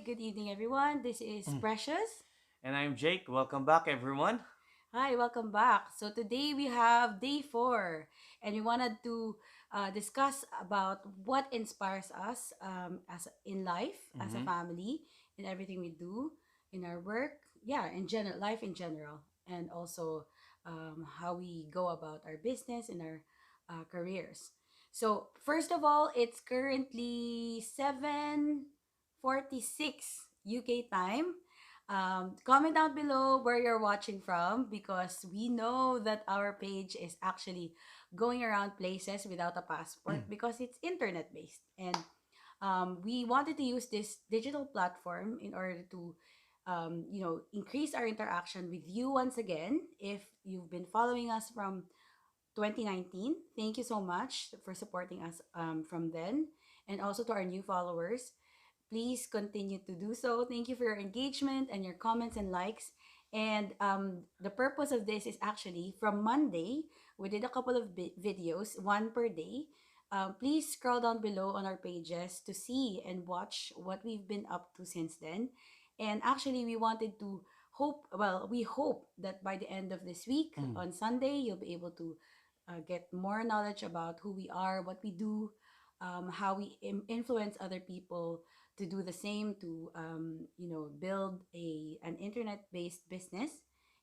good evening, everyone. This is Precious. And I'm Jake. Welcome back, everyone. Hi, welcome back. So today we have day four, and we wanted to discuss about what inspires us as in life, as a hmm family, in everything we do, in our work, yeah, in general, life in general, and also how we go about our business and our careers. So first of all, it's currently 7:46 UK time. Comment down below where you're watching from because we know that our page is actually going around places without a passport because it's internet based. And we wanted to use this digital platform in order to increase our interaction with you once again. If you've been following us from 2019, thank you so much for supporting us from then. And also to our new followers, please continue to do so. Thank you for your engagement and your comments and likes. And the purpose of this is actually from Monday, we did a couple of videos, one per day. Please scroll down below on our pages to see and watch what we've been up to since then. And actually, we wanted to we hope that by the end of this week on Sunday, you'll be able to get more knowledge about who we are, what we do, how we influence other people to do the same to build an internet based business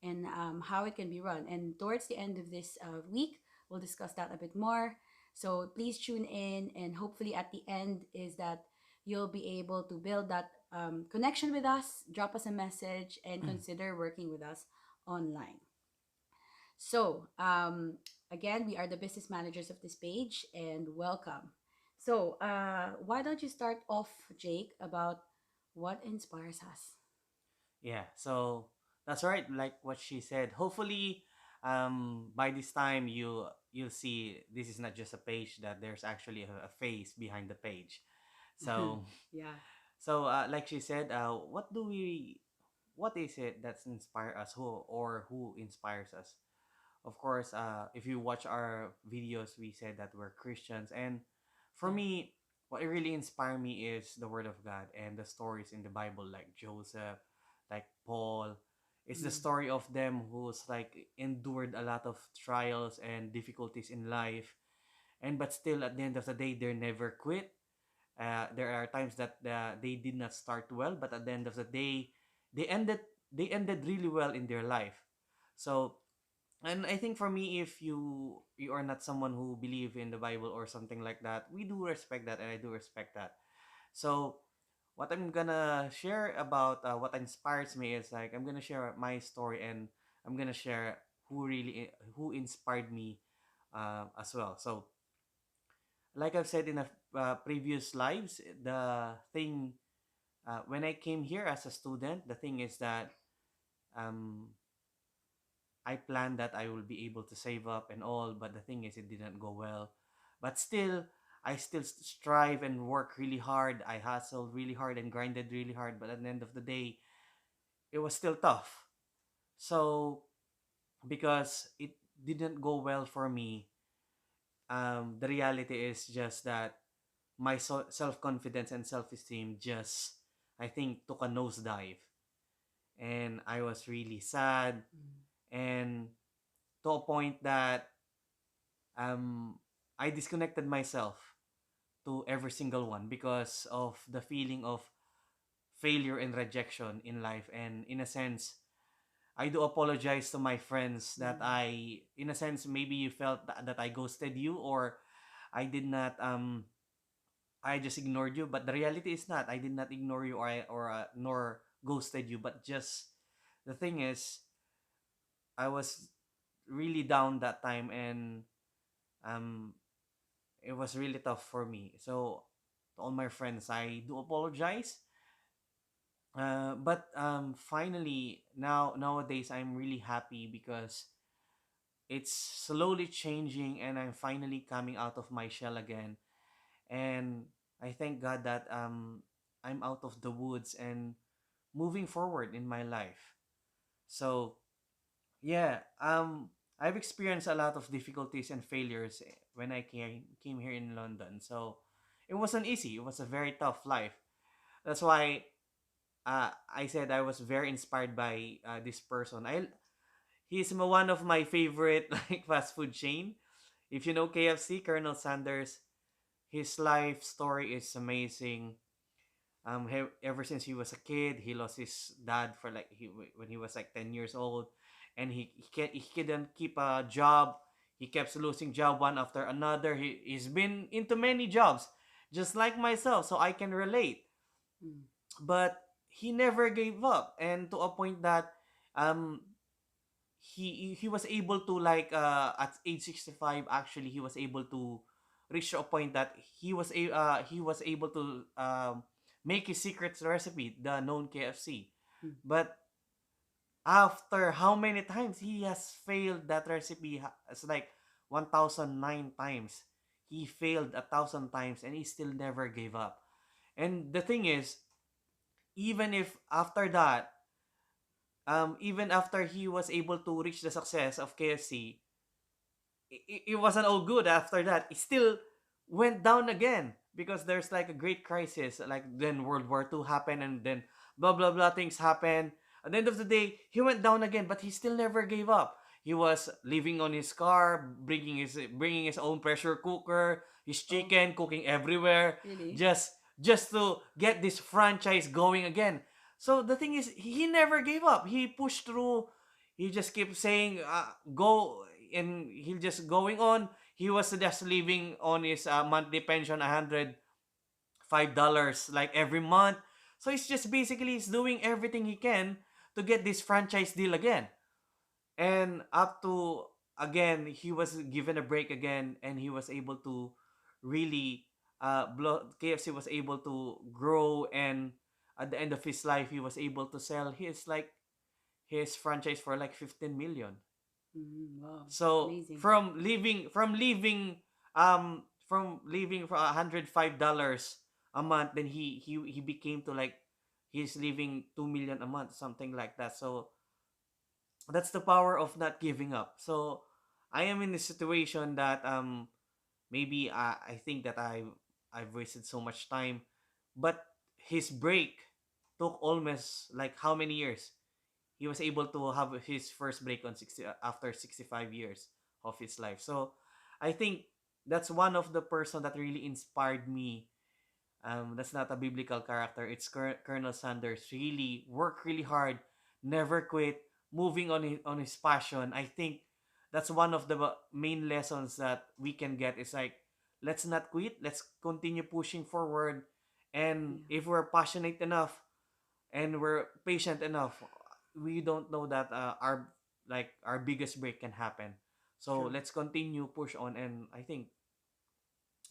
and how it can be run. And towards the end of this week we'll discuss that a bit more, so please tune in, and hopefully at the end is that you'll be able to build that connection with us, drop us a message, and consider working with us online. So, again, we are the business managers of this page, and welcome. So, why don't you start off, Jake, about what inspires us? Yeah, so that's right. Like what she said. Hopefully, by this time you'll see this is not just a page. That there's actually a face behind the page. So, Yeah. like she said, what is it that's inspire us? Who inspires us? Of course, if you watch our videos, we said that we're Christians. And for Yeah. me, what really inspired me is the Word of God and the stories in the Bible, like Joseph, like Paul. It's the Mm. story of them who's like endured a lot of trials and difficulties in life, and but still at the end of the day, they never quit. There are times that they did not start well, but at the end of the day, they ended they ended really well in their life. So, and I think for me, if you are not someone who believe in the Bible or something like that, we do respect that, and I do respect that. So what I'm gonna share about what inspires me is like I'm gonna share my story, and I'm gonna share who inspired me as well. So like I've said in a previous lives, the thing when I came here as a student, the thing is that um, I planned that I will be able to save up and all, but the thing is, it didn't go well. But still, I still strive and work really hard. I hustled really hard and grinded really hard, but at the end of the day, it was still tough. So, because it didn't go well for me, the reality is just that my self confidence and self esteem just, I think, took a nosedive. And I was really sad, Mm. and to a point that um, I disconnected myself to every single one because of the feeling of failure and rejection in life. And in a sense, I do apologize to my friends that Mm. in a sense, maybe you felt that I ghosted you, or I did not, I just ignored you. But the reality is not, I did not ignore you, nor ghosted you. But just the thing is, I was really down that time, and um, it was really tough for me. So to all my friends, I do apologize. But finally, nowadays, I'm really happy because it's slowly changing, and I'm finally coming out of my shell again. And I thank God that I'm out of the woods and moving forward in my life. So yeah, I've experienced a lot of difficulties and failures when I came here in London. So it wasn't easy. It was a very tough life. That's why. I said I was very inspired by this person. He's one of my favorite like fast food chain. If you know KFC, Colonel Sanders, his life story is amazing. Ever since he was a kid, he lost his dad for like when he was like 10 years old, and he couldn't keep a job. He kept losing job one after another. He's been into many jobs, just like myself, so I can relate. Mm. But he never gave up, and to a point that um he was able to like at age 65, actually he was able to reach to a point that he was able to make his secret recipe, the known KFC. Mm. But after how many times he has failed that recipe, it's like 1009 times. He failed 1,000 times and he still never gave up. And the thing is, even if after that, even after he was able to reach the success of KFC, it wasn't all good after that. It still went down again because there's like a great crisis. Like then World War II happened, and then blah blah blah things happen. At the end of the day, he went down again, but he still never gave up. He was living on his car, bringing his own pressure cooker, his Oh, chicken, cooking everywhere, really? just to get this franchise going again. So the thing is, he never gave up. He pushed through. He just kept saying, "Go," and he just going on. He was just living on his monthly pension, $105 like every month. So he's just basically he's doing everything he can to get this franchise deal again. And up to again, he was given a break again, and he was able to really KFC was able to grow, and at the end of his life, he was able to sell his franchise for like 15 million. Mm, wow, So amazing. from leaving for $105 a month, then he became to like he's leaving 2 million a month, something like that. So that's the power of not giving up. So I am in a situation that maybe I think that I've wasted so much time, but his break took almost like how many years? He was able to have his first break on 60 after 65 years of his life. So I think that's one of the person that really inspired me. That's not a biblical character. It's Colonel Sanders. Really work really hard, never quit, moving on his passion. I think that's one of the main lessons that we can get. Is like, let's not quit. Let's continue pushing forward. And Yeah, if we're passionate enough and we're patient enough, we don't know that our biggest break can happen. So true. let's continue push on, and I think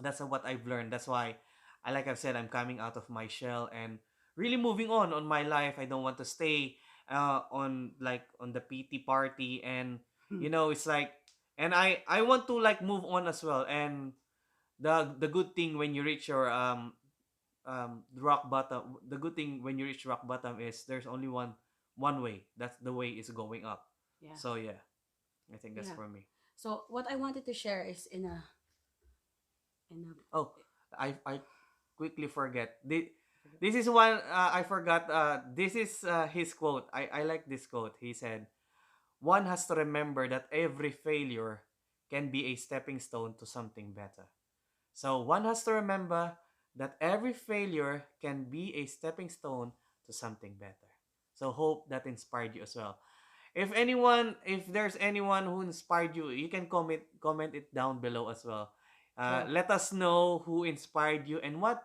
that's what I've learned. That's why I like I've said, I'm coming out of my shell and really moving on my life. I don't want to stay on like on the PT party, and it's like, and I want to like move on as well. And the good thing when you reach your rock bottom, the good thing when you reach rock bottom is there's only one way. That's the way is going up. Yeah, So yeah, I think that's yeah. for me. So what I wanted to share is in a Oh, I quickly forget. I forget. This is one I forgot. This is his quote. I like this quote. He said, "One has to remember that every failure can be a stepping stone to something better." So one has to remember that every failure can be a stepping stone to something better. So hope that inspired you as well. If there's anyone who inspired you, you can comment it down below as well. Sure. Let us know who inspired you and what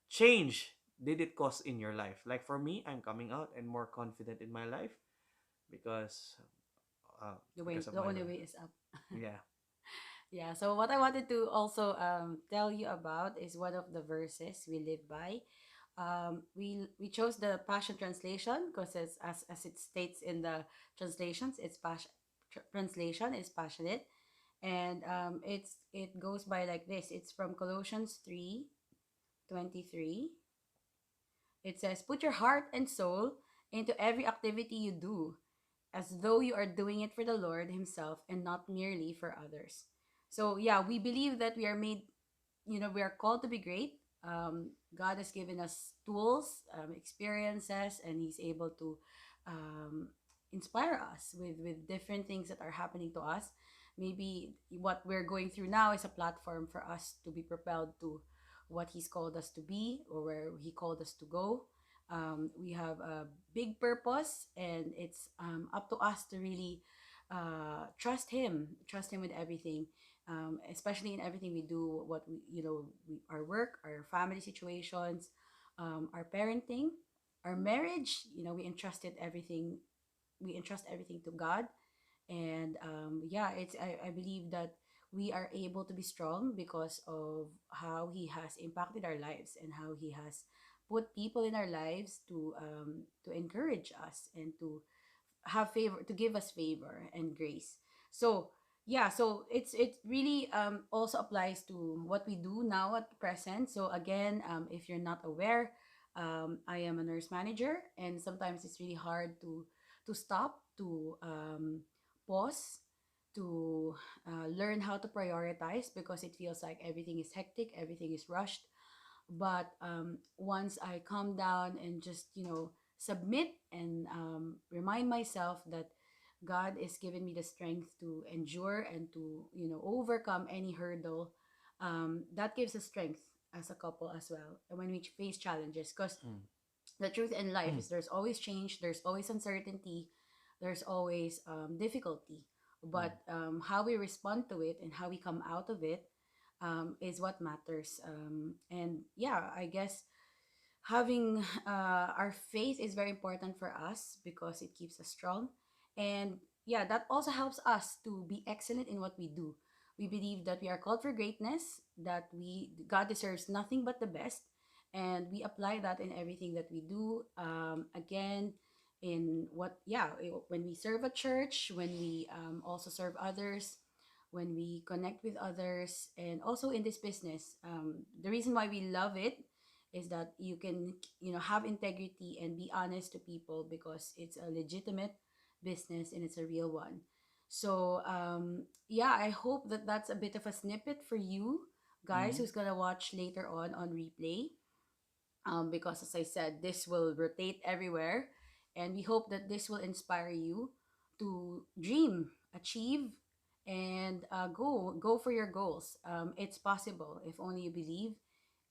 change did it cause in your life. Like for me, I'm coming out and more confident in my life because of The my only life. way is up. Yeah. Yeah. So what I wanted to also tell you about is one of the verses we live by. We chose the Passion Translation because as it states in the translations, it's passion translation is passionate, and it goes by like this. It's from Colossians 3:23. It says, "Put your heart and soul into every activity you do, as though you are doing it for the Lord Himself and not merely for others." So, yeah, we believe that we are made, we are called to be great. God has given us tools, experiences, and He's able to um, inspire us with different things that are happening to us. Maybe what we're going through now is a platform for us to be propelled to what He's called us to be, or where He called us to go. We have a big purpose, and it's up to us to really trust Him with everything, especially in everything we do, what we, our work, our family situations, our parenting, our marriage. We entrust everything to God. And yeah, I believe that we are able to be strong because of how He has impacted our lives, and how He has put people in our lives to encourage us, and to have favor, to give us favor and grace. So yeah, so it really also applies to what we do now at present. So again, if you're not aware, I am a nurse manager, and sometimes it's really hard to stop, to pause, to learn how to prioritize, because it feels like everything is hectic, everything is rushed. But once I calm down and just submit, and remind myself that God is giving me the strength to endure, and to overcome any hurdle, that gives us strength as a couple as well, and when we face challenges. Because Mm. the truth in life is, there's always change, there's always uncertainty, there's always difficulty. Mm. But how we respond to it and how we come out of it is what matters. And yeah, I guess having our faith is very important for us, because it keeps us strong. And yeah, that also helps us to be excellent in what we do. We believe that we are called for greatness, that we God deserves nothing but the best, and we apply that in everything that we do. Again, in what yeah when we serve a church, when we also serve others, when we connect with others, and also in this business. The reason why we love it is that you can have integrity and be honest to people, because it's a legitimate business and it's a real one. So yeah, I hope that that's a bit of a snippet for you guys Mm. who's gonna watch later on replay, because as I said, this will rotate everywhere, and we hope that this will inspire you to dream, achieve, and go for your goals. It's possible if only you believe,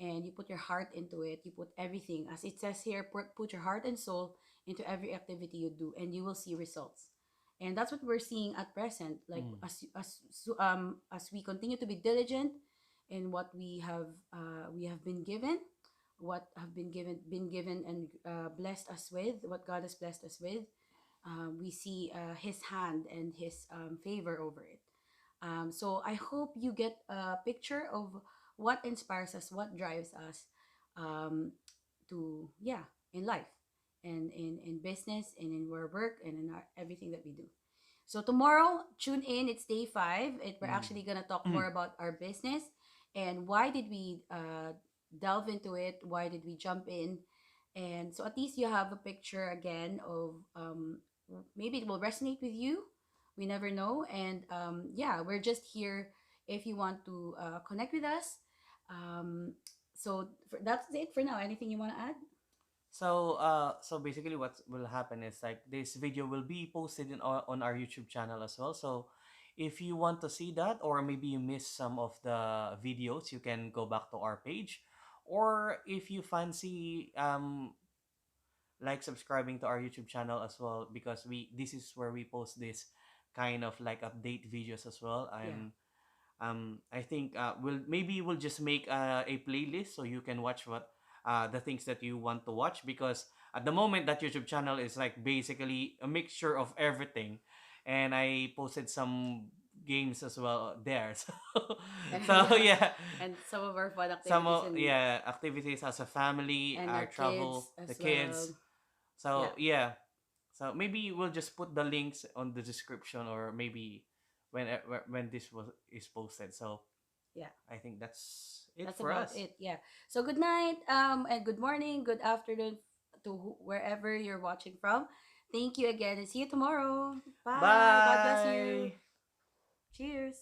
and you put your heart into it. You put everything, as it says here, put your heart and soul into every activity you do, and you will see results. And that's what we're seeing at present. Like, Mm. as we continue to be diligent in what we have been given, what have been given and blessed us with, what God has blessed us with. We see His hand and His favor over it. So I hope you get a picture of what inspires us, what drives us, um, to yeah, in life, and in business, and in our work, and in everything that we do. So tomorrow, tune in. It's day 5. We're Mm. actually gonna talk more about our business, and why did we delve into it? Why did we jump in? And so at least you have a picture again of, maybe it will resonate with you. We never know. And yeah, we're just here if you want to connect with us. Um, that's it for now. Anything you want to add? So basically what will happen is like this video will be posted on our YouTube channel as well. So if you want to see that, or maybe you missed some of the videos, you can go back to our page. Or if you fancy like subscribing to our YouTube channel as well, because we this is where we post this kind of like update videos as well. Yeah. And I think we'll just make a playlist so you can watch what the things that you want to watch, because at the moment that YouTube channel is like basically a mixture of everything, and I posted some games as well there. So Yeah. yeah, And some of our fun some activities, of activities as a family, and our our kids travel, the as well. kids. Yeah. So yeah, so maybe we'll just put the links on the description, or maybe when this is posted. So Yeah. I think that's it That's for about us. it. Yeah. So good night, and good morning, good afternoon to wherever you're watching from. Thank you again, and see you tomorrow. Bye. God bless you. Bye. Cheers.